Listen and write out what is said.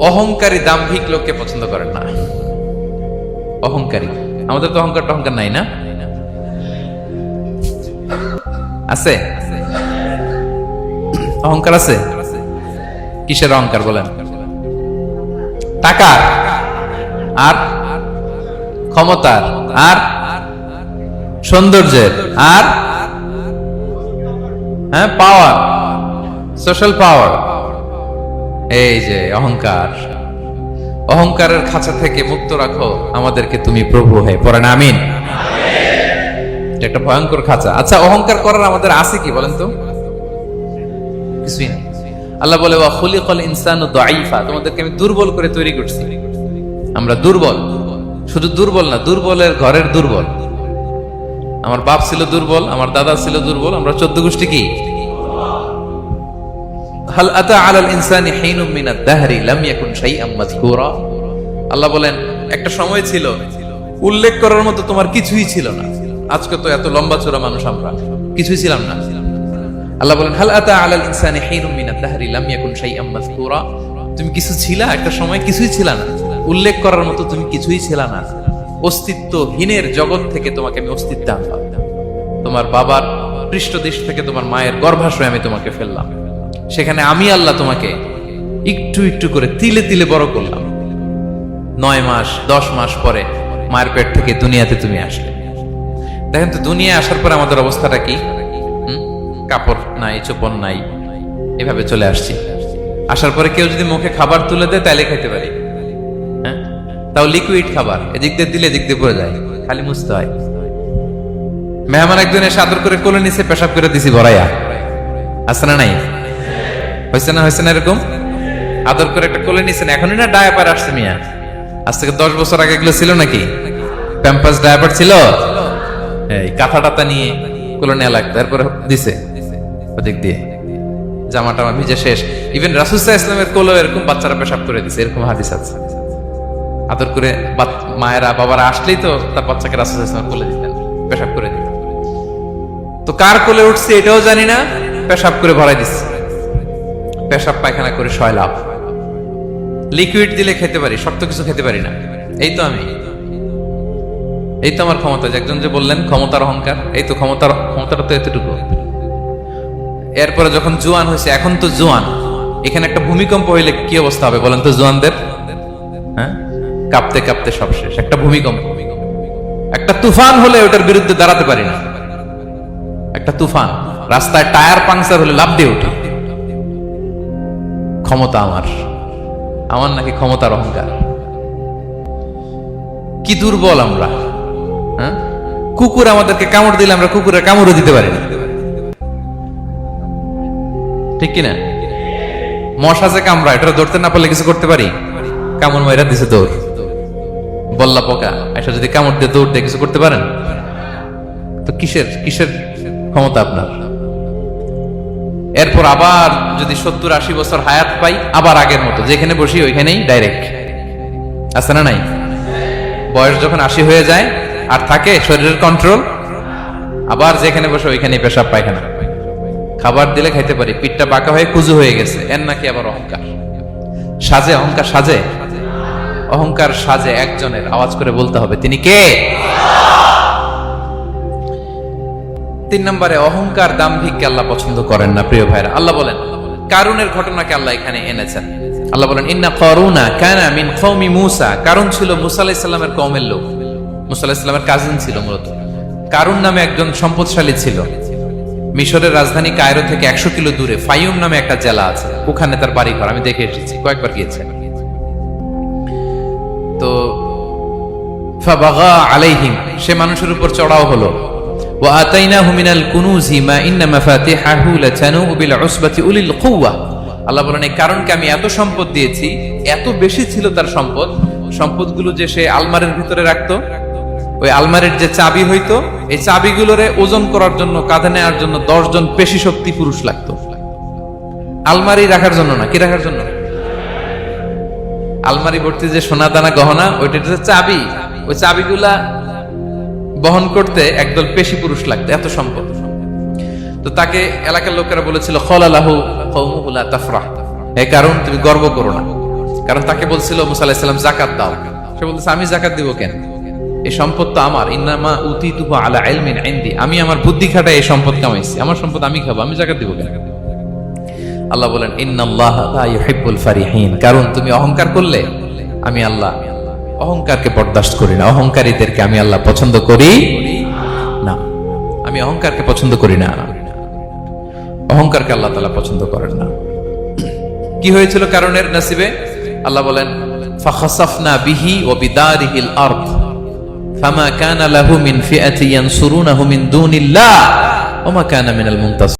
অহংকারী দাম্ভিক লোককে পছন্দ করেন না। অহংকারী, আমাদের তো অহংকার টহংকার নাই না? আছে? অহংকার আছে? কিসের অহংকার বলেন? টাকার, আর ক্ষমতার, আর সৌন্দর্যের, আর হ্যাঁ পাওয়ার, সোশ্যাল পাওয়ার। এই যে অহংকার, অহংকারের খাঁচা থেকে মুক্ত রাখো আমাদেরকে তুমি প্রভু হয়ে। পড়েন আমিন। এটা একটা ভয়ঙ্কর খাঁচা। আচ্ছা, অহংকার করার আমাদের আছে কি বলেন তো? কিছুই নেই। আল্লাহ বলে ওয়া খুলিকাল ইনসানু দাঈফা, তোমাদেরকে আমি দুর্বল করে তৈরি করছি। আমরা দুর্বল, শুধু দুর্বল না, দুর্বলের ঘরের দুর্বল। আমার বাপ ছিল দুর্বল, আমার দাদা ছিল দুর্বল, আমরা 14 গোষ্ঠী কি? হাল আতা আলাল ইনসানি হিনুম মিনাদ দাহরি লাম ইয়াকুন শাইআম মাযকুরা। আল্লাহ বলেন একটা সময় ছিল উল্লেখ করার মতো তোমার কিছুই ছিল না। আজকে তো এত লম্বা চওড়া মানুষ, আমরা কিছুই ছিলাম না। আল্লাহ বলেন হাল আতা আলাল ইনসানি হিনুম মিনাদ দাহরি লাম ইয়াকুন শাইআম মাযকুরা। তুমি কিছু ছিলা, একটা সময় কিছুই ছিল না, উল্লেখ করার মতো তুমি কিছুই ছিল না। অস্তিত্বহীনের জগৎ থেকে তোমাকে আমি অস্তিত্ব আনলাম। তোমার বাবার পৃষ্ঠদেশ থেকে তোমার মায়ের গর্ভাশয়ে আমি তোমাকে ফেললাম। সেখানে আমি আল্লাহ তোমাকে একটু একটু করে তিলে তিলে বড় করলাম। 9 মাস 10 মাস পরে মায়ের পেট থেকে দুনিয়াতে তুমি আসলে। দেখেন তো দুনিয়ায় আসার পর আমাদের অবস্থাটা কি? কাপড় নাই, চোপন নাই, এভাবে চলে আসছি। আসার পরে কেউ যদি মুখে খাবার তুলে দেয় তাইলে খাইতে পারি, হ্যাঁ? তাও লিকুইড খাবার, এদিক দিয়ে দিলে এদিক দিয়ে পড়ে যায়, খালি মুছতে হয়। মেহমান একজন এসে আদর করে কোলে নিচে পেশাব করে দিছি ভরাইয়া, আছে না নাই? হয়েছে না, হয়েছে না? এরকম আদর করে একটা কোলে নিছেন, এখনই না ডায়াপার আসছে মিয়া। আজ থেকে 10 বছর আগে এগুলো ছিল নাকি? প্যাম্পাস ডায়াপার ছিল, এই কাঁথা টাতা নিয়ে কোলে নেওয়া লাগতো, তারপরে দিছে ওদিক দিয়ে জামা টামা ভিজে শেষ। ইভেন রাসূল সাল্লাল্লাহু আলাইহি ওয়াসাল্লামের কোলে এরকম বাচ্চারা পেশাব করে দিছে, এরকম হাদিস আছে। আদর করে মায়েরা বাবারা আসলেই তো তার বাচ্চাকে রাসূল সাল্লাল্লাহু আলাইহি ওয়াসাল্লাম কোলে দিতেন, পেশাব করে দিতেন। তো কার কোলে উঠছে এটাও জানি না, পেশাব করে ভরাই দিচ্ছে। পেশাব পায়খানা করে সয়লাভ। লিকুইড দিলে খেতে পারি, শক্ত কিছু খেতে পারি না। এই তো আমি, এই তো আমার ক্ষমতা। একজন যে বললেন ক্ষমতার অহংকার, এই তো ক্ষমতাটা তো এতটুকু। এরপরে যখন জোয়ান হয়েছে, এখন তো জোয়ান, এখানে একটা ভূমিকম্প হইলে কি অবস্থা হবে বলেন তো জোয়ানদের? হ্যাঁ, কাঁপতে কাঁপতে সব শেষ। একটা ভূমিকম্প, একটা তুফান হলে ওটার বিরুদ্ধে দাঁড়াতে পারি না। একটা তুফান, রাস্তায় টায়ার পাংচার হলে লাফ দিয়ে উঠি। ক্ষমতা আমার নাকি ক্ষমতার অহংকার। কি দুর্বল আমরা, হ্যাঁ? কুকুর আমাদেরকে কামড় দিলে আমরা কুকুরের কামড়ও দিতে পারি না, ঠিক কিনা? মশা যে কামড়া, এটা ধরতে না পারলে কিছু করতে পারি? কামড় মাইরা দিছে দৌড়। বল্লা পোকা এটা যদি কামড় দিয়ে দৌড় দিয়ে কিছু করতে পারেন? তো কিসের ক্ষমতা আপনার? এরপর আবার যদি 70-80 বছর হায়াত পাই, আবার আগের মতো যেখানে বসি ওইখানেই ডাইরেক্ট, আছে না নাই? বয়স যখন 80 হয়ে যায় আর থাকে শরীরের কন্ট্রোল, আবার যেখানে বসে ওইখানেই পেশাব পায়খানা। খাবার দিলে খাইতে পারি, পিঠটা বাঁকা হয়ে কুজু হয়ে গেছে, এর নাকি আবার অহংকার। সাজে অহংকার, সাজে অহংকার, সাজে একজনের। আওয়াজ করে বলতে হবে তিনি কে? 3 নম্বরে অহংকার দাম্ভিককে আল্লাহ পছন্দ করেন না। প্রিয় ভাইরা, আল্লাহ বলেন কারুনের ঘটনাকে আল্লাহ এখানে এনেছেন। আল্লাহ বলেন ইন্না কারুনা কানা মিন কওমি মূসা। কারুন ছিল মুসা আলাইহিস সালামের কওমের লোক, মুসা আলাইহিস সালামের কাজিন ছিল মূলত। কারুন নামে একজন সম্পদশালী ছিল। মিশরের রাজধানী কায়রো থেকে 100 কিলো দূরে ফাইয়ুম নামে একটা জেলা আছে, ওখানে তার বাড়ি ঘর। আমি দেখে এসেছি, কয়েকবার গিয়েছি। তো ফাবাগা আলাইহিম, সে মানুষের উপর চড়াও হলো। ওয়া আতাইনাহু মিনাল কুনুজি মা ইন্না মাফাতিহাহু লাতানু বিল উসবাতি উলিল কুওয়া। আল্লাহ বলেন এই কারণকে আমি এত সম্পদ দিয়েছি, এত বেশি ছিল তার সম্পদ, সম্পদগুলো যে সে আলমারির ভিতরে রাখতো, ওই আলমারির যে চাবি হইতো, এই চাবিগুলোরে ওজন করার জন্য, কাঁধে নেওয়ার জন্য 10 জন পেশি শক্তি পুরুষ লাগতো। আলমারি রাখার জন্য না, কি রাখার জন্য? আলমারি ভর্তি যে সোনা দানা গহনা, ওইটা যে চাবি, ওই চাবিগুলা বহন করতে একদল পেশি পুরুষ লাগতো, এত সম্পদ। তো তাকে এলাকার লোকেরা বলেছিল খলালাহু কওমুহু লা তাফরাহ, এই কারণ তুমি গর্ব করো না। কারণ তাকে বলছিল মুসা আলাইহিস সালাম যাকাত দাও, সে বলতেছে আমি যাকাত দিব কেন, এই সম্পদ তো আমার, ইন্নামা উতিতুহু আলা ইলমিন ইনদি, আমি আমার বুদ্ধি খাটায় এই সম্পদ কামাইছি, আমার সম্পদ আমি খাবো, আমি যাকাত দিব কেন? আল্লাহ বলেন ইন্নাল্লাহা লা ইউহিব্বুল ফারিহিন, কারণ তুমি অহংকার করলে আমি আল্লাহ অহংকারকে বরদাস্ত করি না, অহংকারীদেরকে আমি আল্লাহ পছন্দ করি না, আমি অহংকারকে পছন্দ করি না, অহংকারকে আল্লাহ তাআলা পছন্দ করেন না। কি হয়েছিল কারণের নসিবে? আল্লাহ বলেন ফাখাসাফনা বিহি ওয়া বিদারিহিল আরদ ফামা কানা লাহু মিন ফিআতি ইয়ানসুরুনাহু মিন দুনিল্লাহ ওয়া মা কানা মিনাল মুনতাসিরিন।